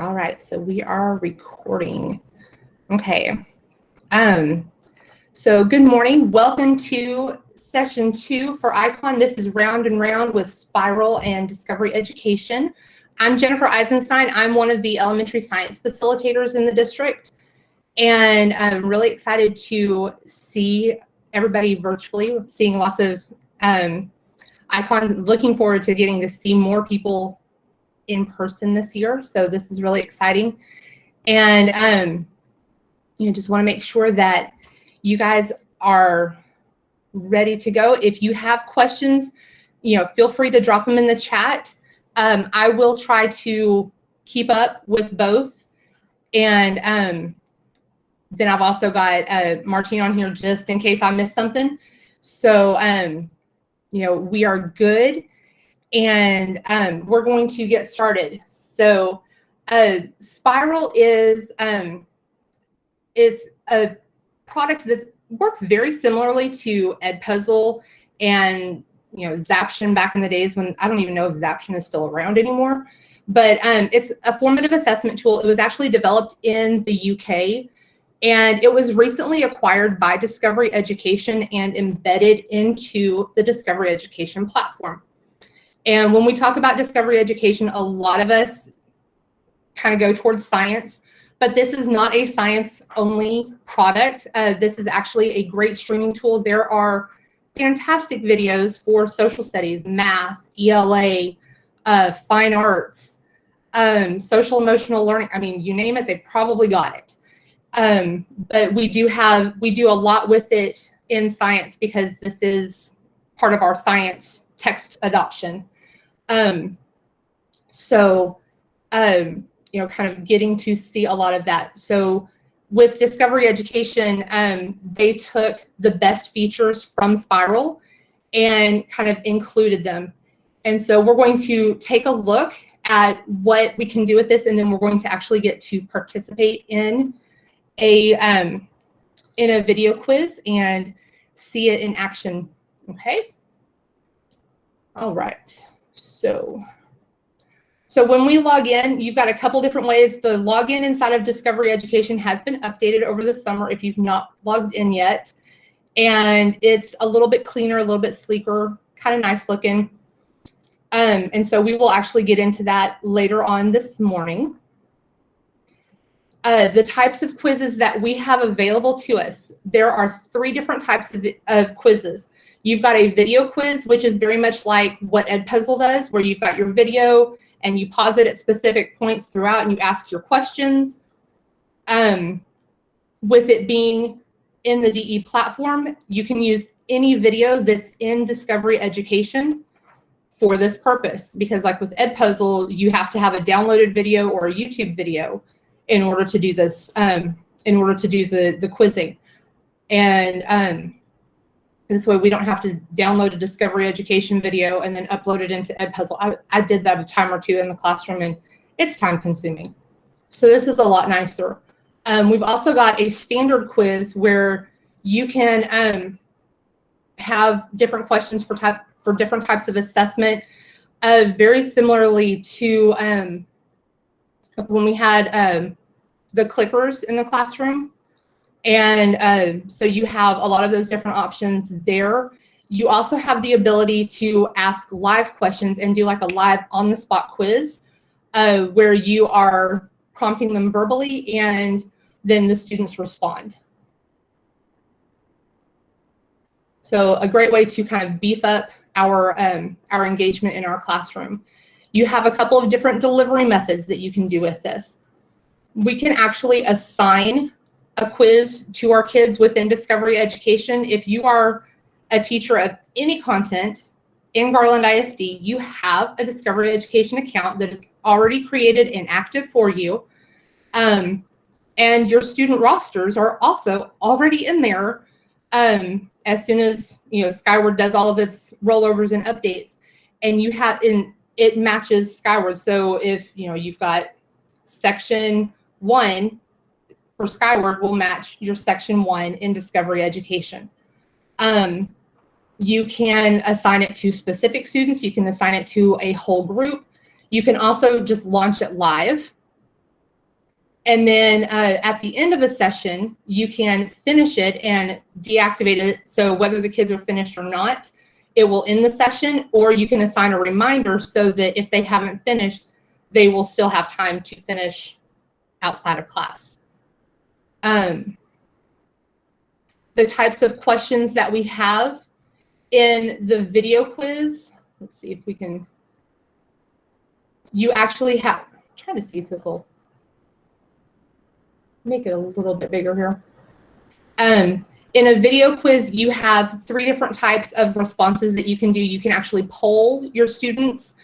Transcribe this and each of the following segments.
All right, so we are recording. Okay. So good morning. Welcome to session 2 for ICON. This is Round and Round with Spiral and Discovery Education. I'm Jennipher Eisenstein. I'm one of the elementary science facilitators in the district, and I'm really excited to see everybody virtually, seeing lots of icons. Looking forward to getting to see more people in person this year, so this is really exciting. And just want to make sure that you guys are ready to go. If you have questions, feel free to drop them in the chat. I will try to keep up with both, and then I've also got Martine on here just in case I missed something. So we are good. And we're going to get started. So Spiral is it's a product that works very similarly to Edpuzzle and Zaption back in the days when I don't even know if Zaption is still around anymore. But it's a formative assessment tool. It was actually developed in the UK, and it was recently acquired by Discovery Education and embedded into the Discovery Education platform. And when we talk about Discovery Education, a lot of us kind of go towards science, but this is not a science-only product. This is actually a great streaming tool. There are fantastic videos for social studies, math, ELA, fine arts, social emotional learning. I mean, you name it, they probably got it. But we do a lot with it in science because this is part of our science text adoption. Kind of getting to see a lot of that. So with Discovery Education, they took the best features from Spiral and kind of included them. And so we're going to take a look at what we can do with this, and then we're going to actually get to participate in a video quiz and see it in action. Okay. All right. So when we log in, you've got a couple different ways. The login inside of Discovery Education has been updated over the summer if you've not logged in yet. And it's a little bit cleaner, a little bit sleeker, kind of nice looking. And so we will actually get into that later on this morning. The types of quizzes that we have available to us, there are 3 different types of quizzes. You've got a video quiz, which is very much like what Edpuzzle does, where you've got your video and you pause it at specific points throughout and you ask your questions. With it being in the DE platform, you can use any video that's in Discovery Education for this purpose, because like with Edpuzzle, you have to have a downloaded video or a YouTube video in order to do this, in order to do the quizzing. And this way we don't have to download a Discovery Education video and then upload it into Edpuzzle. I did that a time or two in the classroom, and it's time consuming. So this is a lot nicer. We've also got a standard quiz where you can have different questions for different types of assessment, very similarly to when we had the clickers in the classroom. And so you have a lot of those different options there. You also have the ability to ask live questions and do like a live on-the-spot quiz where you are prompting them verbally and then the students respond. So a great way to kind of beef up our engagement in our classroom. You have a couple of different delivery methods that you can do with this. We can actually assign a quiz to our kids within Discovery Education. If you are a teacher of any content in Garland ISD, you have a Discovery Education account that is already created and active for you. And your student rosters are also already in there as soon as Skyward does all of its rollovers and updates. And it matches Skyward. So if you've got section 1 for Skyward will match your section 1 in Discovery Education. You can assign it to specific students. You can assign it to a whole group. You can also just launch it live. And then at the end of a session, you can finish it and deactivate it. So whether the kids are finished or not, it will end the session, or you can assign a reminder so that if they haven't finished, they will still have time to finish outside of class. The types of questions that we have in the video quiz, let's see if we can, you actually have, I'm trying to see if this will make it a little bit bigger here. In a video quiz, you have 3 different types of responses that you can do. You can actually poll your students.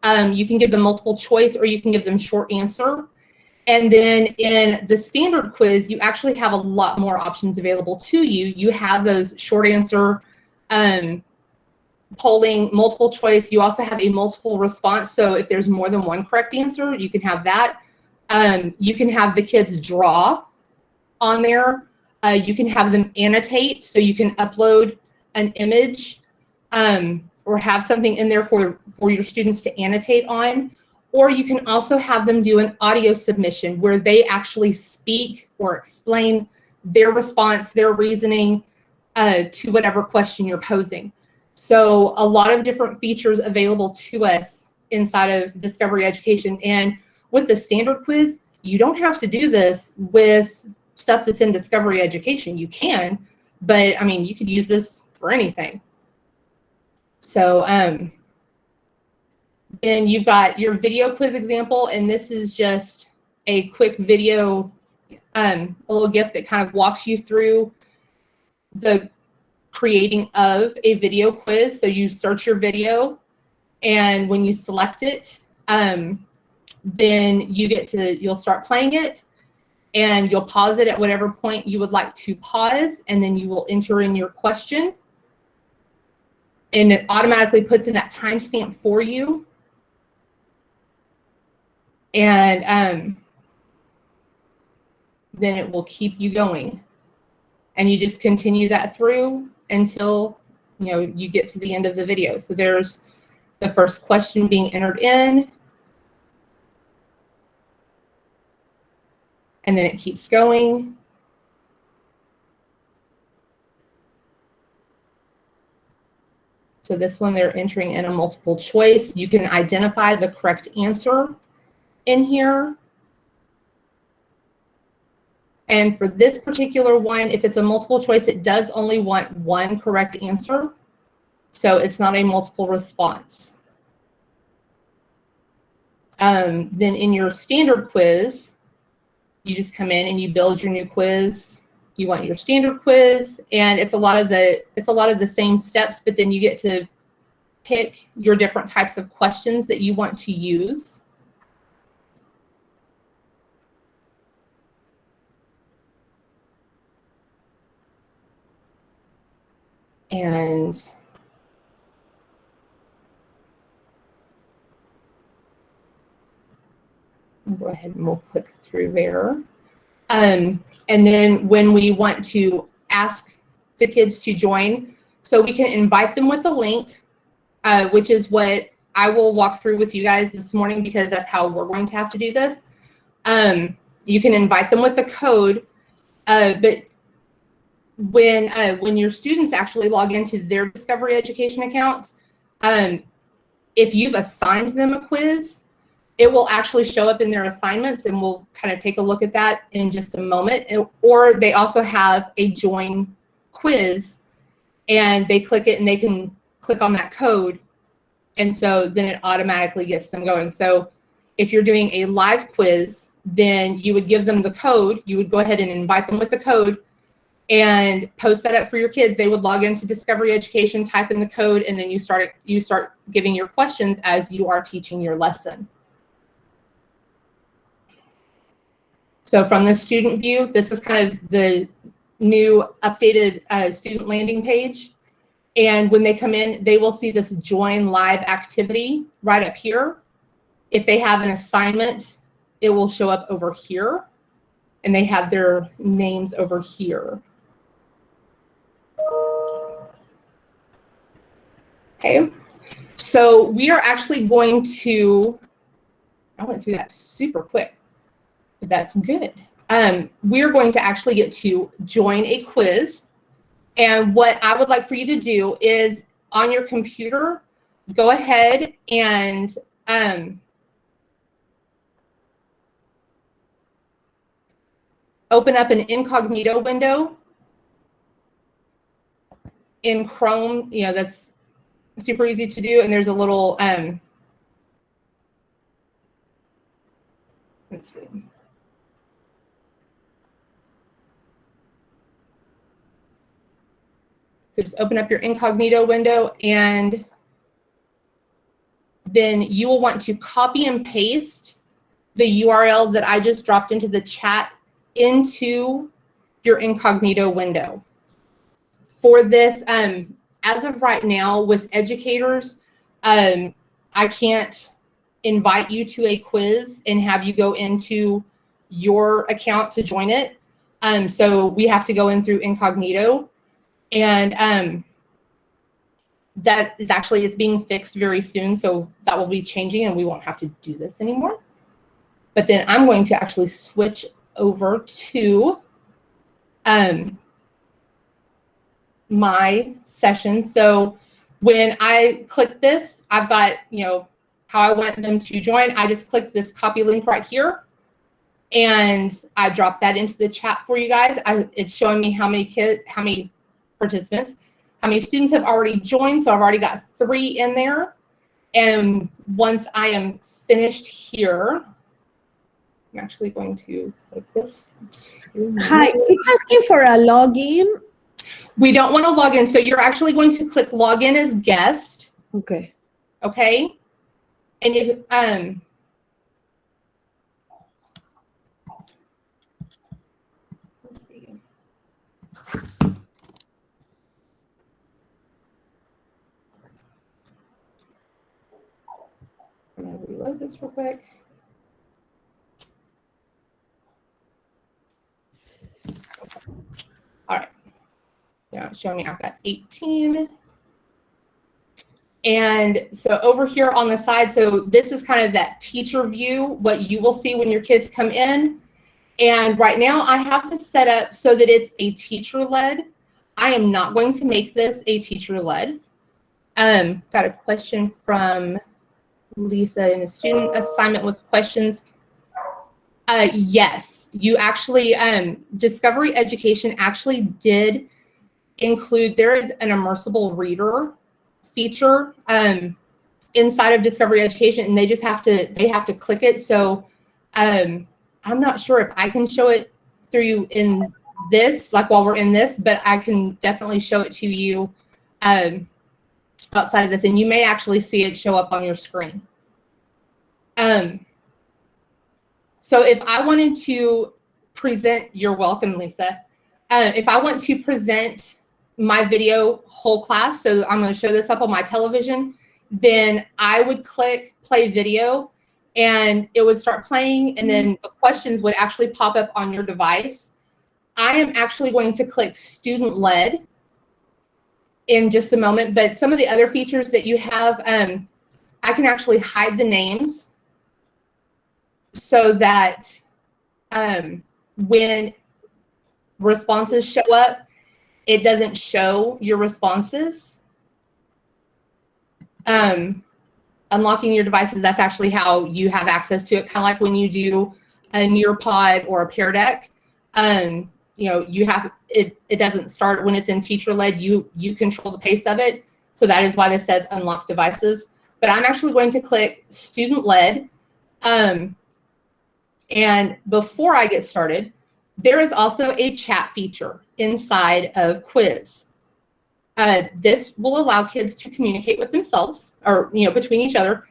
You can give them multiple choice, or you can give them short answer. And then in the standard quiz, you actually have a lot more options available to you. You have those short answer, polling, multiple choice. You also have a multiple response. So if there's more than one correct answer, you can have that. You can have the kids draw on there. You can have them annotate, so you can upload an image or have something in there for your students to annotate on. Or you can also have them do an audio submission where they actually speak or explain their response, their reasoning to whatever question you're posing. So a lot of different features available to us inside of Discovery Education. And with the standard quiz, you don't have to do this with stuff that's in Discovery Education. You can, but I mean, you could use this for anything. So then you've got your video quiz example, and this is just a quick video, a little GIF that kind of walks you through the creating of a video quiz. So you search your video, and when you select it, then you'll start playing it, and you'll pause it at whatever point you would like to pause, and then you will enter in your question, and it automatically puts in that timestamp for you. And then it will keep you going, and you just continue that through until you get to the end of the video. So there's the first question being entered in, and then it keeps going. So this one, they're entering in a multiple choice. You can identify the correct answer in here. And for this particular one, if it's a multiple choice, it does only want one correct answer. So it's not a multiple response. Then in your standard quiz, you just come in and you build your new quiz. You want your standard quiz, and it's a lot of the same steps, but then you get to pick your different types of questions that you want to use. And we'll go ahead and we'll click through there. And then when we want to ask the kids to join, so we can invite them with a link, which is what I will walk through with you guys this morning, because that's how we're going to have to do this. You can invite them with a code, but when your students actually log into their Discovery Education accounts, if you've assigned them a quiz, it will actually show up in their assignments, and we'll kind of take a look at that in just a moment. Or they also have a join quiz, and they click it and they can click on that code, and so then it automatically gets them going. So if you're doing a live quiz, then you would give them the code. You would go ahead and invite them with the code and post that up for your kids. They would log into Discovery Education, type in the code, and then you start giving your questions as you are teaching your lesson. So from the student view, this is kind of the new updated student landing page. And when they come in, they will see this join live activity right up here. If they have an assignment, it will show up over here, and they have their names over here. Okay, so we are actually going to, I went through that super quick. That's good. We're going to actually get to join a quiz. And what I would like for you to do is on your computer, go ahead and open up an incognito window in Chrome. You know, that's super easy to do. And there's a little, let's see. So just open up your incognito window, and then you will want to copy and paste the URL that I just dropped into the chat into your incognito window. For this, as of right now with educators, I can't invite you to a quiz and have you go into your account to join it. So we have to go in through incognito. And that is actually, it's being fixed very soon. So that will be changing and we won't have to do this anymore. But then I'm going to actually switch over to my session. So when I click this, I've got, you know, how I want them to join. I just click this copy link right here. And I drop that into the chat for you guys. It's showing me how many participants, how many students have already joined. So I've already got 3 in there. And once I am finished here, I'm actually going to click this. Hi, it's asking for a login. We don't want to log in. So you're actually going to click login as guest. Okay. Okay. And if, let's see. I'm going to reload this real quick. All right. Now it's showing me I've got 18. And so over here on the side, so this is kind of that teacher view, what you will see when your kids come in. And right now I have this set up so that it's a teacher-led. I am not going to make this a teacher-led. Got a question from Lisa in a student assignment with questions. Yes, you actually, Discovery Education actually did include, there is an immersible reader feature inside of Discovery Education, and they have to click it. So I'm not sure if I can show it through you in this, like while we're in this, but I can definitely show it to you outside of this, and you may actually see it show up on your screen. So if I wanted to present, you're welcome, Lisa. If I want to present my video whole class, so I'm going to show this up on my television, then I would click play video and it would start playing, and then the questions would actually pop up on your device. I am actually going to click student-led in just a moment, but some of the other features that you have, I can actually hide the names so that when responses show up, it doesn't show your responses. Unlocking your devices, that's actually how you have access to it, kind of like when you do a Nearpod or a Pear Deck. You know, you have it doesn't start when it's in teacher-led. You control the pace of it. So that is why this says unlock devices. But I'm actually going to click student-led. And before I get started, there is also a chat feature inside of Quiz. This will allow kids to communicate with themselves, or between each other.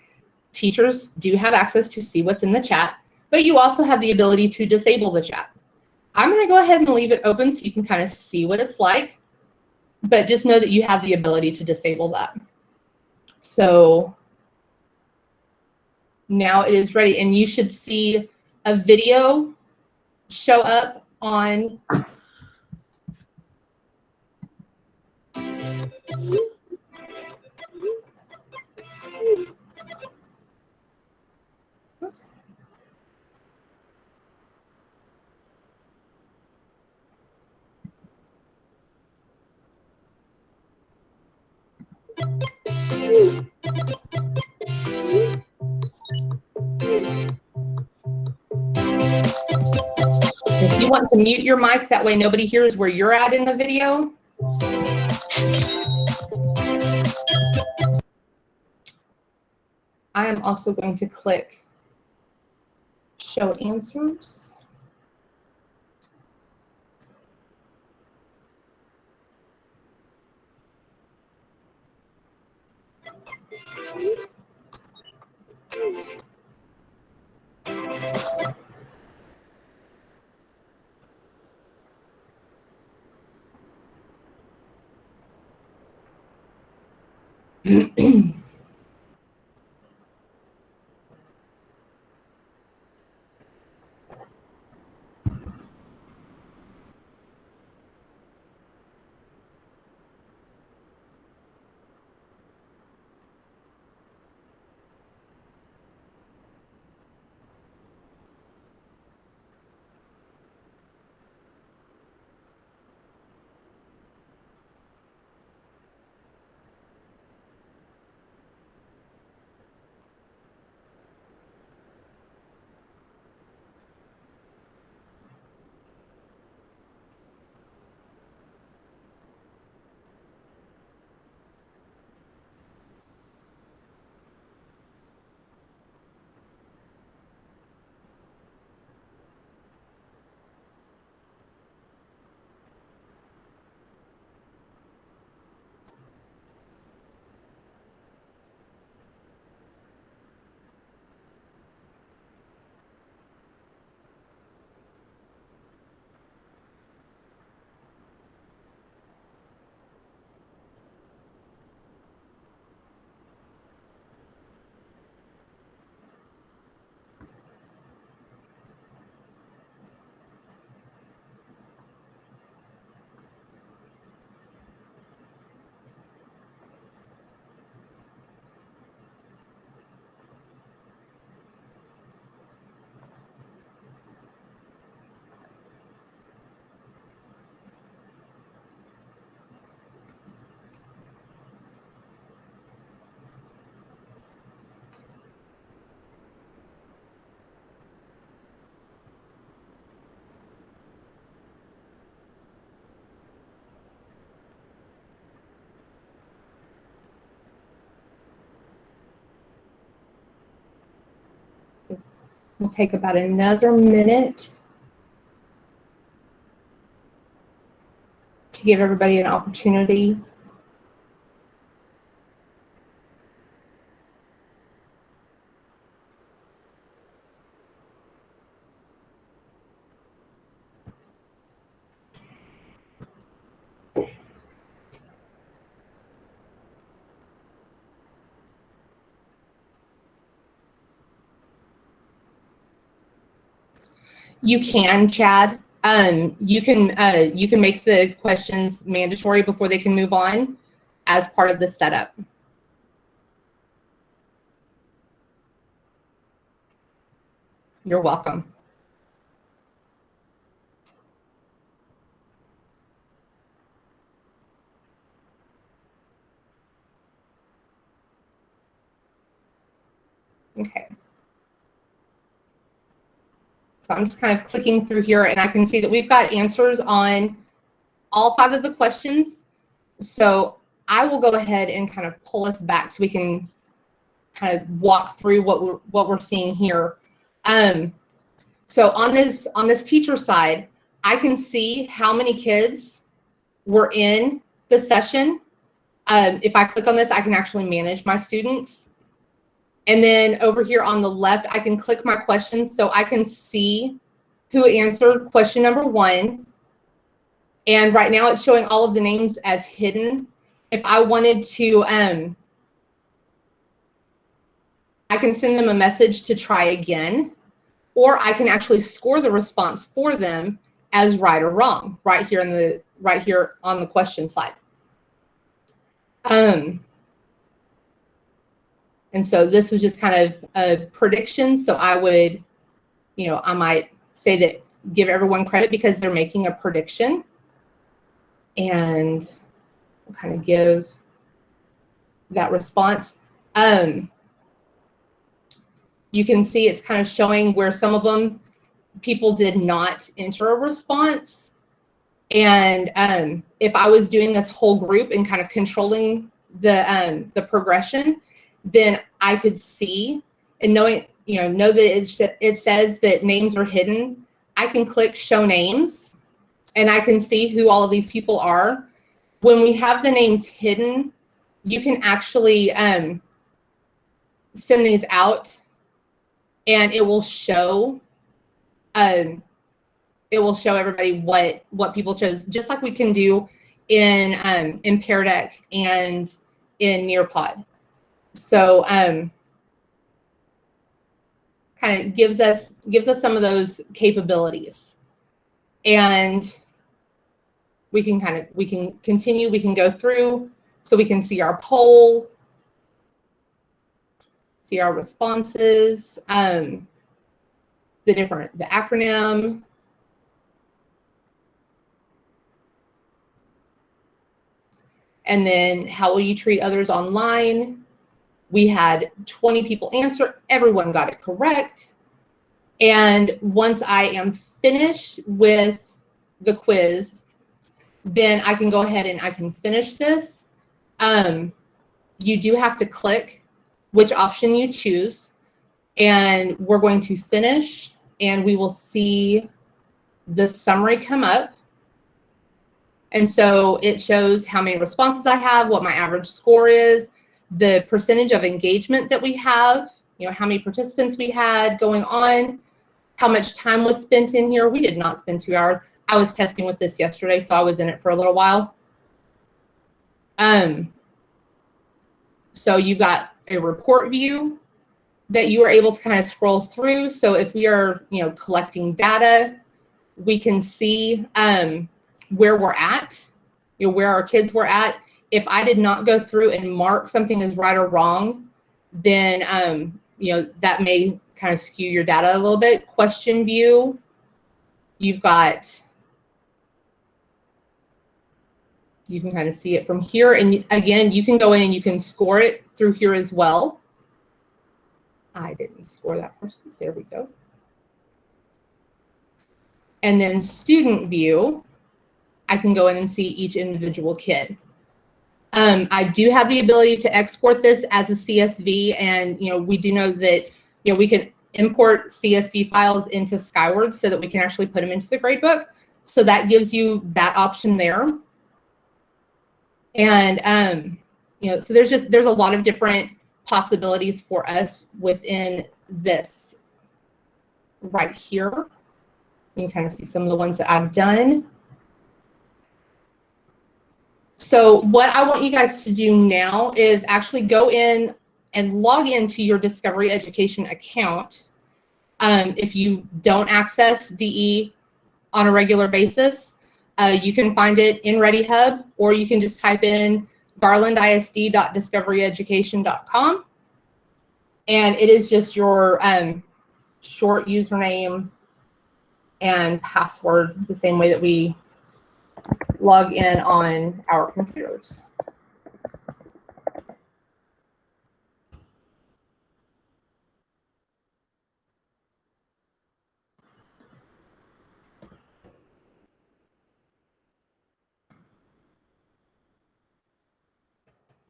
Teachers do have access to see what's in the chat, but you also have the ability to disable the chat. I'm going to go ahead and leave it open so you can kind of see what it's like, but just know that you have the ability to disable that. So now it is ready, and you should see a video show up on If you want to mute your mic, that way nobody hears where you're at in the video. I am also going to click Show Answers. We'll take about another minute to give everybody an opportunity. You can, Chad. You can make the questions mandatory before they can move on as part of the setup. You're welcome. Okay. So I'm just kind of clicking through here, and I can see that we've got answers on all 5 of the questions. So I will go ahead and kind of pull us back so we can kind of walk through what we're seeing here. So on this teacher side, I can see how many kids were in the session. If I click on this, I can actually manage my students. And then over here on the left, I can click my questions so I can see who answered question number 1. And right now it's showing all of the names as hidden. If I wanted to, I can send them a message to try again, or I can actually score the response for them as right or wrong right here on the question slide. And so this was just kind of a prediction. So I would, I might say that give everyone credit because they're making a prediction. And we'll kind of give that response. You can see it's kind of showing where some of them people did not enter a response. And if I was doing this whole group and kind of controlling the progression, then I could see, and know that it says that names are hidden. I can click show names and I can see who all of these people are. When we have the names hidden, you can actually send these out, and it will show everybody what people chose, just like we can do in Pear Deck and in Nearpod. So kind of gives us some of those capabilities, and we can continue. We can go through, so we can see our poll, see our responses, the acronym. And then how will you treat others online? We had 20 people answer. Everyone got it correct. And once I am finished with the quiz, then I can go ahead and I can finish this. You do have to click which option you choose. And we're going to finish, and we will see the summary come up. And so it shows how many responses I have, what my average score is, the percentage of engagement that we have, how many participants we had going on, how much time was spent in here. We did not spend 2 hours. I was testing with this yesterday, so I was in it for a little while. So you got a report view that you are able to kind of scroll through. So if we are, collecting data, we can see where we're at, where our kids were at. If I did not go through and mark something as right or wrong, then that may kind of skew your data a little bit. Question view, you can kind of see it from here. And again, you can go in and you can score it through here as well. I didn't score that person. There we go. And then student view, I can go in and see each individual kid. I do have the ability to export this as a CSV, and we do know that we can import CSV files into Skyward so that we can actually put them into the gradebook. So that gives you that option there. And so there's a lot of different possibilities for us within this right here. You can kind of see some of the ones that I've done. So what I want you guys to do now is actually go in and log into your Discovery Education account. If you don't access DE on a regular basis, you can find it in ReadyHub, or you can just type in garlandisd.discoveryeducation.com, and it is just your short username and password, the same way that we log in on our computers.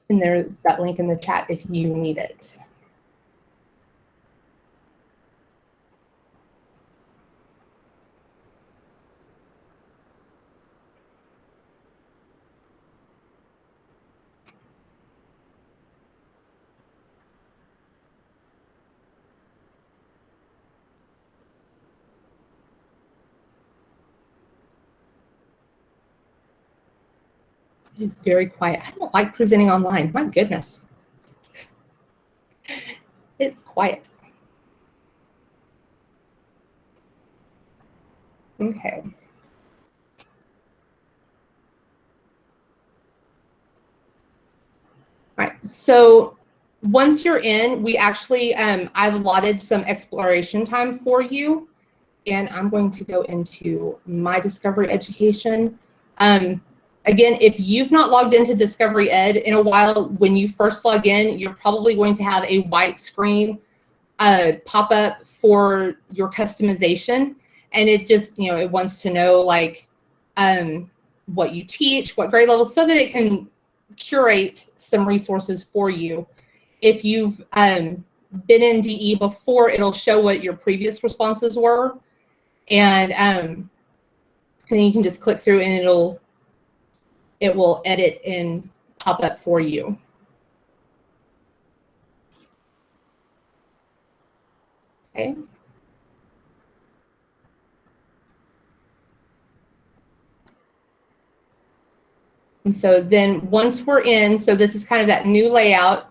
And there's that link in the chat if you need it. It is very quiet. I don't like presenting online. My goodness. It's quiet. Okay. All right. So once you're in, we actually, I've allotted some exploration time for you. And I'm going to go into my Discovery Education. Again, if you've not logged into Discovery Ed in a while, when you first log in, you're probably going to have a white screen pop up for your customization. And it just, it wants to know like what you teach, what grade level, so that it can curate some resources for you. If you've been in DE before, it'll show what your previous responses were. And then you can just click through and it will edit and pop up for you. Okay. And so then once we're in, so this is kind of that new layout,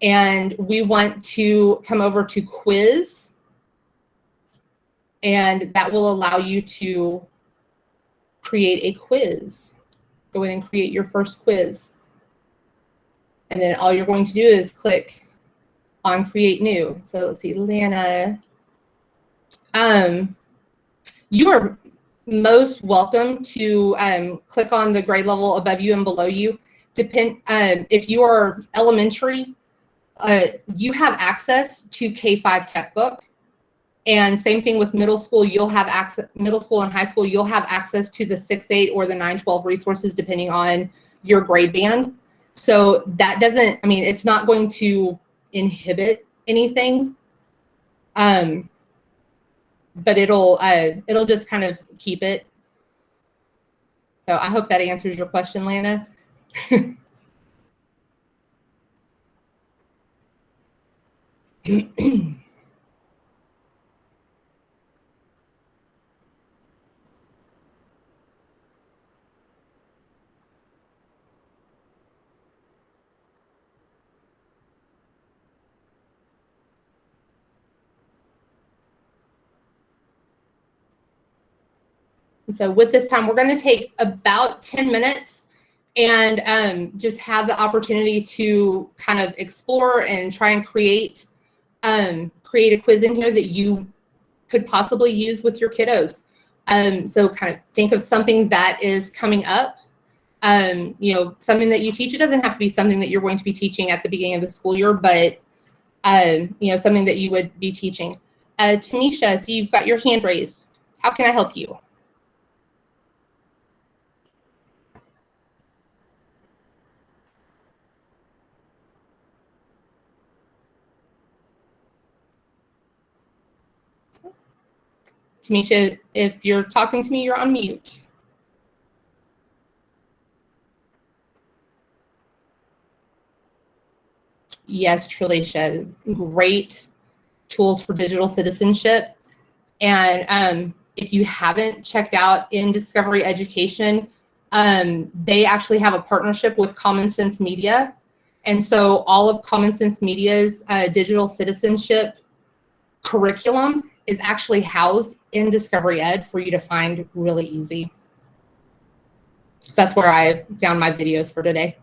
and we want to come over to quiz, and that will allow you to create a quiz. Go in and create your first quiz. And then all you're going to do is click on create new. So let's see, Lana. You are most welcome to click on the grade level above you and below you. If you are elementary, you have access to K-5 textbook. And same thing with middle school, you'll have access, middle school and high school, you'll have access to the 6-8 or the 9-12 resources depending on your grade band. So that doesn't, I mean, it's not going to inhibit anything. But it'll just kind of keep it. So I hope that answers your question, Lana. So with this time, we're going to take about 10 minutes and just have the opportunity to kind of explore and try and create a quiz in here that you could possibly use with your kiddos. So kind of think of something that is coming up, something that you teach. It doesn't have to be something that you're going to be teaching at the beginning of the school year, but something that you would be teaching. Tamisha, so you've got your hand raised. How can I help you? Tamisha, if you're talking to me, you're on mute. Yes, Trilisha, great tools for digital citizenship. And if you haven't checked out In Discovery Education, they actually have a partnership with Common Sense Media. And so all of Common Sense Media's digital citizenship curriculum is actually housed in Discovery Ed for you to find really easy. That's where I found my videos for today.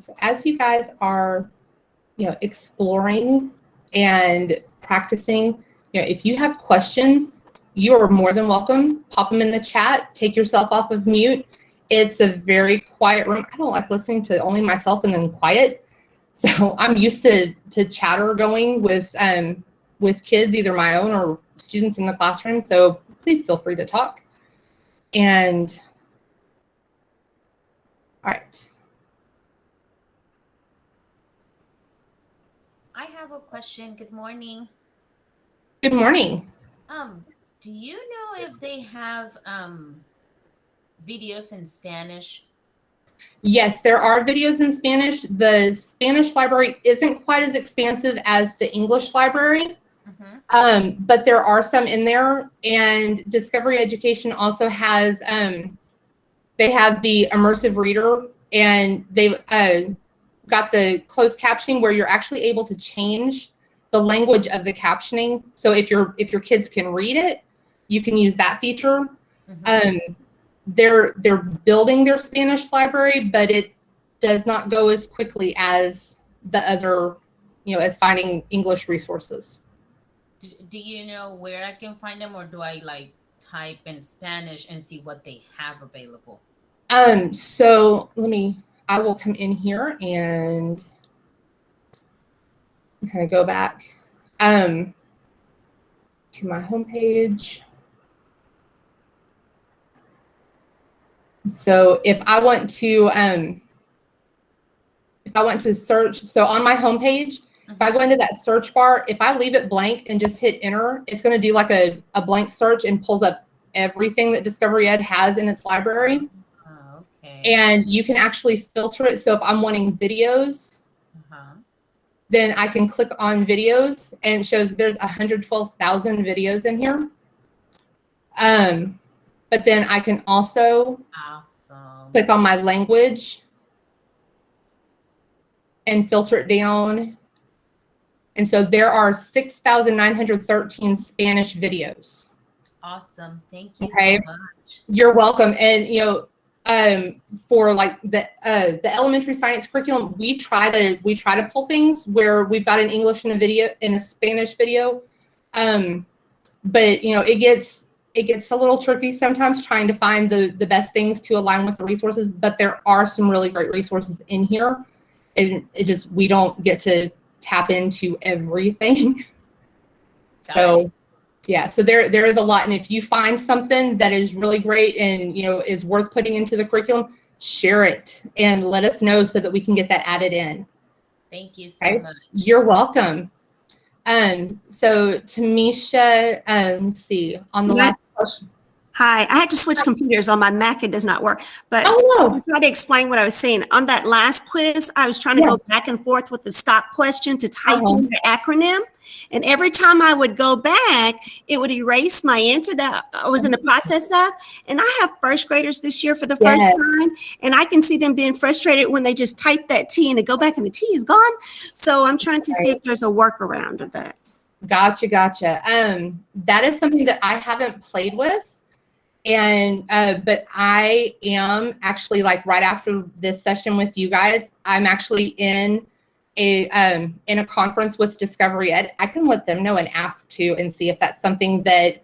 So as you guys are, exploring and practicing, if you have questions, you are more than welcome. Pop them in the chat. Take yourself off of mute. It's a very quiet room. I don't like listening to only myself and then quiet. So I'm used to chatter going with kids, either my own or students in the classroom. So please feel free to talk. And all right. I have a question. Good morning. Good morning. Do you know if they have videos in Spanish? Yes, there are videos in Spanish. The Spanish library isn't quite as expansive as the English library, but there are some in there. And Discovery Education also has, they have the immersive reader, and they've got the closed captioning where you're actually able to change the language of the captioning. So if your kids can read it, you can use that feature. They're building their Spanish library, but it does not go as quickly as the other, as finding English resources. Do you know where I can find them, or do I like type in Spanish and see what they have available? So I will come in here and kind of go back to my homepage. So if I want to search, so on my homepage, if I go into that search bar, if I leave it blank and just hit enter, it's going to do like a blank search and pulls up everything that Discovery Ed has in its library. Okay. And you can actually filter it. So if I'm wanting videos, then I can click on videos, and it shows there's 112,000 videos in here. But then I can also click on my language and filter it down. And so there are 6,913 Spanish videos. Awesome. Thank you so much. You're welcome. And for like the elementary science curriculum, we try to pull things where we've got an English and a video and a Spanish video. But it gets a little tricky sometimes trying to find the best things to align with the resources, but there are some really great resources in here, and we don't get to tap into everything. So yeah, so there is a lot, and if you find something that is really great and is worth putting into the curriculum, share it and let us know so that we can get that added in. Thank you so much. You're welcome. So Tamisha, let's see, on the last question. Hi, I had to switch computers on my Mac. It does not work. But to try to explain what I was saying, on that last quiz, I was trying to go back and forth with the stop question to type in the acronym. And every time I would go back, it would erase my answer that I was in the process of. And I have first graders this year for the first time. And I can see them being frustrated when they just type that T and they go back and the T is gone. So I'm trying to see if there's a workaround of that. Gotcha. That is something that I haven't played with. And but I am actually, like, right after this session with you guys, I'm actually in a conference with Discovery Ed. I can let them know and ask too, and see if that's something that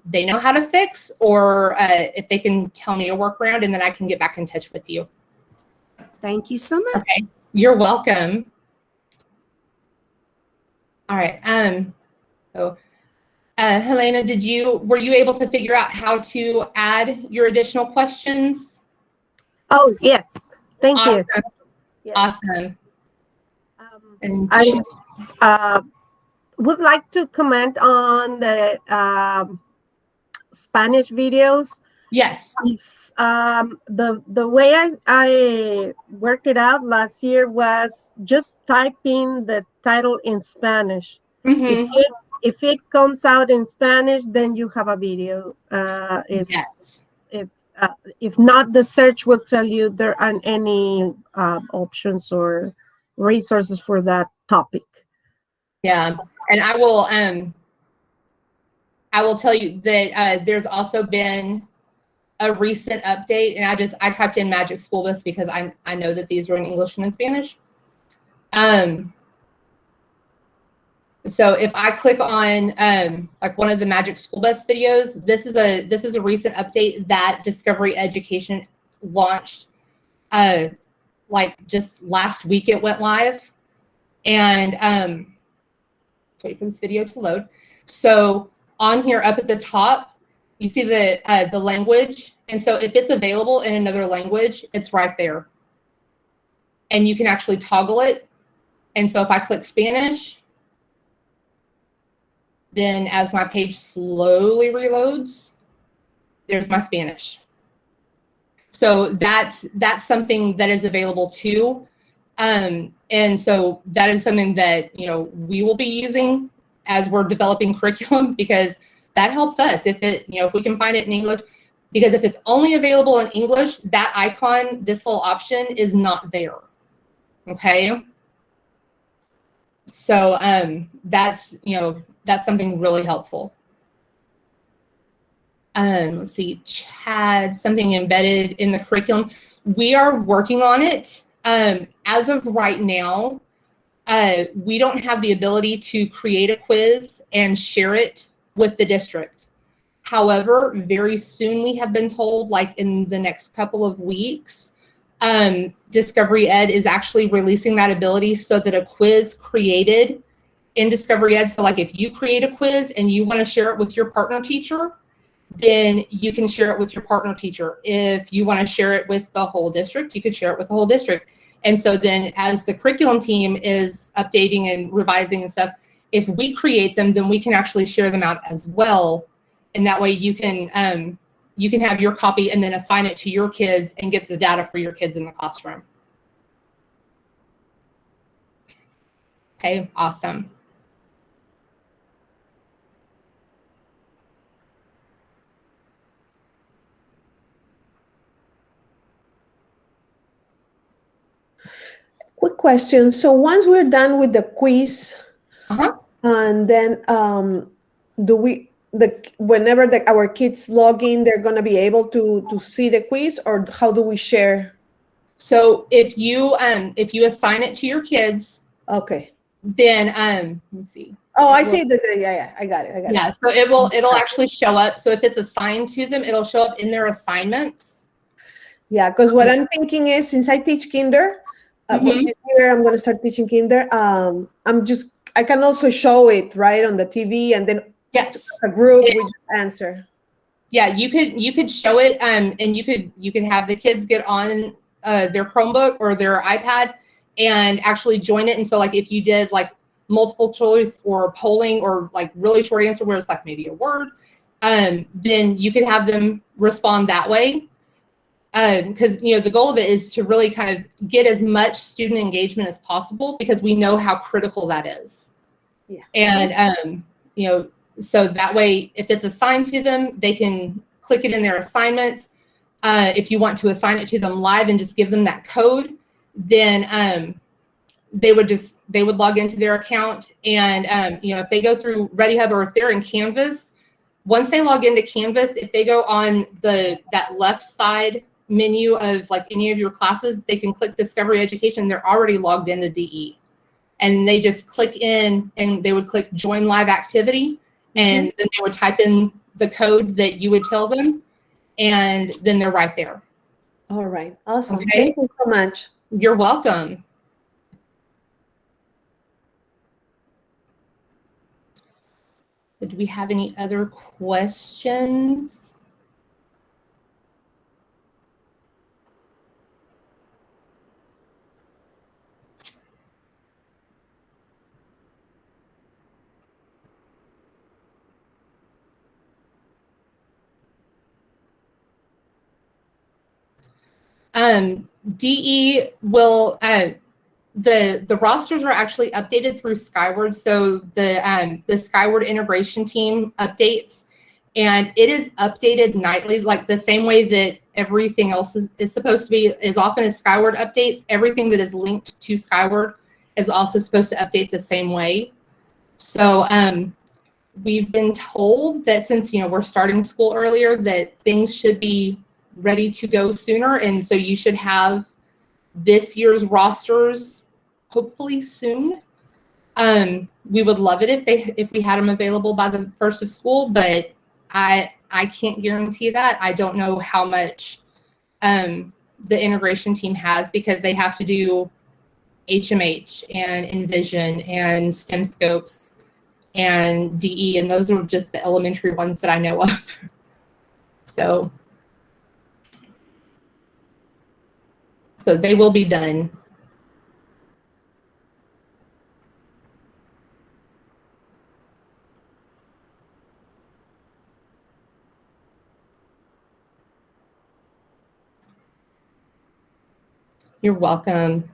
they know how to fix, or if they can tell me a workaround, and then I can get back in touch with you. Thank you so much. Okay, you're welcome. All right. Helena, were you able to figure out how to add your additional questions? Oh, yes. Thank you. Yes. Awesome. And I would like to comment on the Spanish videos. Yes. The way I worked it out last year was just typing the title in Spanish. If it comes out in Spanish, then you have a video. If not, the search will tell you there aren't any options or resources for that topic. Yeah, and I will tell you that there's also been a recent update, and I typed in Magic School Bus because I know that these are in English and in Spanish. So if I click on like one of the Magic School Bus videos, this is a recent update that Discovery Education launched. Like just last week it went live, and let's wait for this video to load. So on here up at the top, you see the language, and so if it's available in another language, it's right there, and you can actually toggle it. And so if I click Spanish, then as my page slowly reloads, there's my Spanish. So that's something that is available too. And so that is something that, we will be using as we're developing curriculum, because that helps us if we can find it in English, because if it's only available in English, that icon, this little option is not there. Okay. So that's something really helpful. Let's see, Chad, something embedded in the curriculum. We are working on it. As of right now, we don't have the ability to create a quiz and share it with the district. However, very soon we have been told, like in the next couple of weeks, Discovery Ed is actually releasing that ability so that a quiz created in Discovery Ed, so like if you create a quiz and you want to share it with your partner teacher, then you can share it with your partner teacher. If you want to share it with the whole district, you could share it with the whole district. And so then as the curriculum team is updating and revising and stuff, if we create them, then we can actually share them out as well. And that way you can have your copy and then assign it to your kids and get the data for your kids in the classroom. Okay, awesome. Quick question. So once we're done with the quiz, and then whenever our kids log in, they're going to be able to see the quiz, or how do we share? So if you assign it to your kids, okay, then let me see. Oh, I see that. Yeah, I got it. Yeah, so it'll actually show up. So if it's assigned to them, it'll show up in their assignments. Yeah, because what I'm thinking is, since I teach kinder, this year I'm going to start teaching kinder. I can also show it right on the TV, and then a group we just answer. Yeah, you could show it, and you could have the kids get on their Chromebook or their iPad and actually join it. And so like if you did like multiple choice or polling or like really short answer where it's like maybe a word, then you could have them respond that way. Because the goal of it is to really kind of get as much student engagement as possible, because we know how critical that is. Yeah. And so that way, if it's assigned to them, they can click it in their assignments. If you want to assign it to them live and just give them that code, then they would log into their account, and if they go through ReadyHub or if they're in Canvas, once they log into Canvas, if they go on that left side menu of like any of your classes, they can click Discovery Education. They're already logged into DE, and they just click in and they would click Join Live Activity, and then they would type in the code that you would tell them, and then they're right there. All right, awesome. Okay. Thank you so much. You're welcome. Do we have any other questions? DE will, the rosters are actually updated through Skyward. So the Skyward integration team updates, and it is updated nightly, like the same way that everything else is supposed to be. As often as Skyward updates, everything that is linked to Skyward is also supposed to update the same way. So we've been told that since we're starting school earlier, that things should be ready to go sooner. And so you should have this year's rosters hopefully soon. We would love it if we had them available by the first of school, but I can't guarantee that. I don't know how much the integration team has, because they have to do HMH and Envision and STEM scopes and DE, and those are just the elementary ones that I know of. So they will be done. You're welcome.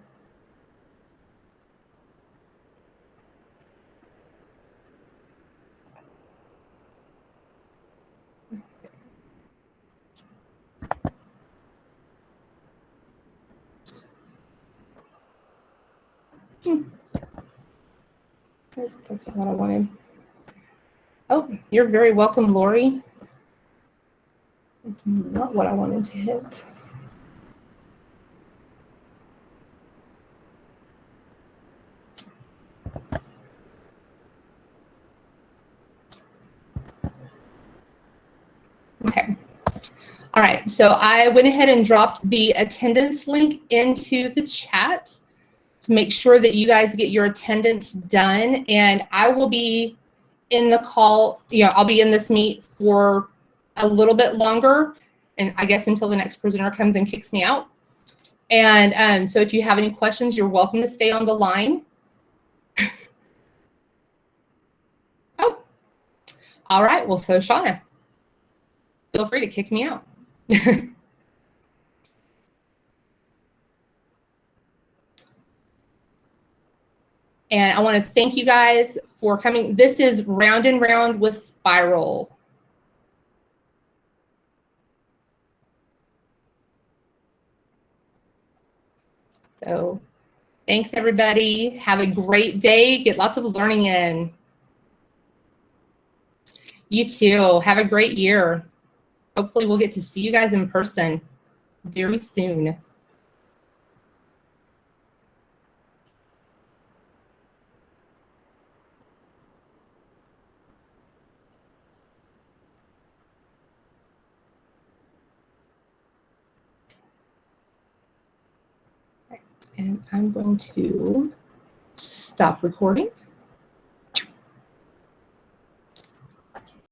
That's not what I wanted. Oh, you're very welcome, Lori. That's not what I wanted to hit. Okay. All right, so I went ahead and dropped the attendance link into the chat to make sure that you guys get your attendance done. And I will be in the call, I'll be in this meet for a little bit longer, and I guess until the next presenter comes and kicks me out. And so if you have any questions, you're welcome to stay on the line. Oh, all right, well, so Shauna, feel free to kick me out. And I want to thank you guys for coming. This is Round and Round with Spiral. So thanks, everybody. Have a great day. Get lots of learning in. You too. Have a great year. Hopefully we'll get to see you guys in person very soon. And I'm going to stop recording.